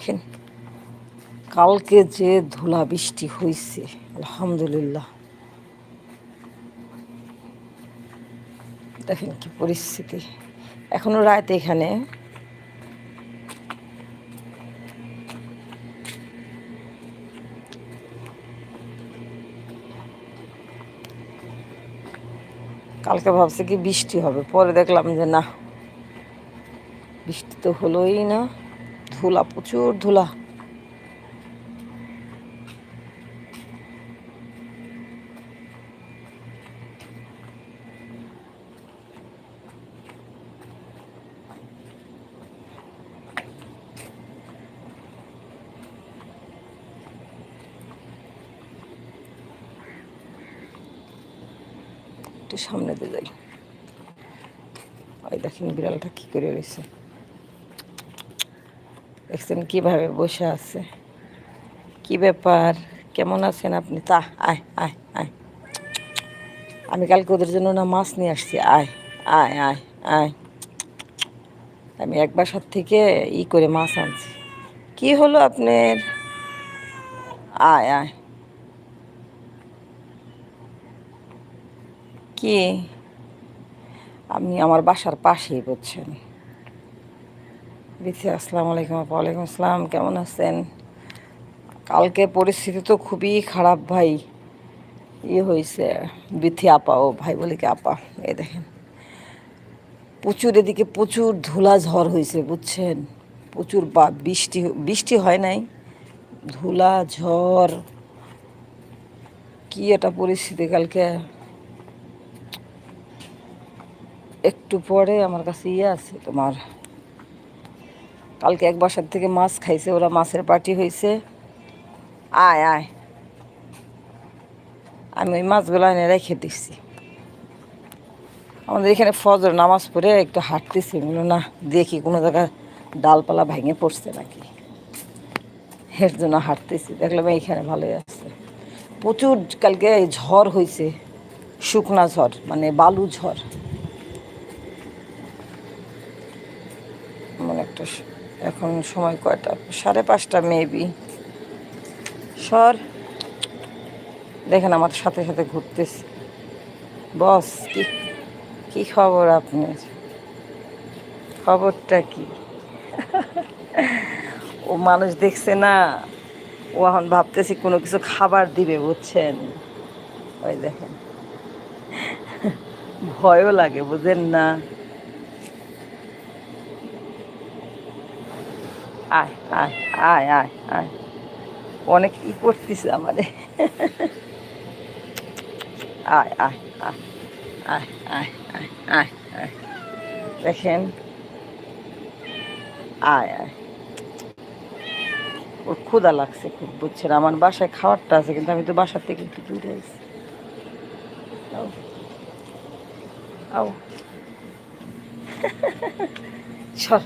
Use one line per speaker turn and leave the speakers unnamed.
দেখেন কালকে যে ধুলা বৃষ্টি হয়েছে, আলহামদুলিল্লাহ। দেখেন কি পরিস্থিতি, এখনো রাত এখানে। কালকে ভাবছি কি বৃষ্টি হবে, পরে দেখলাম যে না, বৃষ্টি তো হলোই না। ধুলা, প্রচুর ধুলা। একটু সামনে দিয়ে যাই। ওই দেখেন বিড়ালটা কি করে রয়েছে, দেখছেন কিভাবে বসে আছে। কি ব্যাপার, কেমন আছেন আপনি? তা আয় আয় আয়, আমি কালকে ওদের জন্য না মাছ নিয়ে আসছি। আয় আয় আয় আয়, আমি এক বাসার থেকে করে মাছ আনছি। কি হলো আপনার? আয় আয়। কি? আমি আমার বাসার পাশেই, বুঝছেন। বিথি, আসসালামু আলাইকুম। ওয়ালাইকুম আসসালাম, কেমন আছেন? কালকে পরিস্থিতি তো খুবই খারাপ ভাই। হয়েছে বিথি আপা, ও ভাই বলে কি আপা, এই দেখেন প্রচুর, এদিকে প্রচুর ধুলা ঝড় হয়েছে, বুঝছেন। প্রচুর বৃষ্টি, বৃষ্টি হয় নাই, ধুলা ঝড়। কি এটা পরিস্থিতি কালকে। একটু পরে আমার কাছে আছে তোমার, কালকে এক বাসার থেকে মাছ খাইছে ওরা, মাছের পার্টি হয়েছে। আয় আয়, আমি ওই মাছগুলো এনে রেখে দিচ্ছি। আমাদের এখানে ফজর নামাজ পড়ে একটু হাঁটতেছি, না দেখি কোনো জায়গায় ডালপালা ভেঙে পড়ছে নাকি, এর জন্য হাঁটতেছি। দেখলাম এইখানে ভালোই আছে। প্রচুর কালকে ঝড় হয়েছে, শুকনা ঝড়, মানে বালু ঝড়। মানে একটা, এখন সময় কয়টা? 5:30 মেবি। সর, দেখেন আমার সাথে সাথে ঘুরতেছে। বস, কি কি খবর আপনার? খবরটা কি? ও মানুষ দেখছে না, ও এখন ভাবতেছি কোনো কিছু খাবার দিবে, বুঝছেন। ওই দেখেন, ভয়ও লাগে, বুঝেন না। আয় আয় আয় আয় আয়, অনেক করতেছে আমারে। আয় আয় আয় আয় আয় আয় আয় আয়, দেখেন। আয় আয়, ওর ক্ষুধা লাগছে খুব, বুঝছেন। আমার বাসায় খাবারটা আছে, কিন্তু আমি তো বাসার থেকে একটু দূরে আছি। আও আও, সর।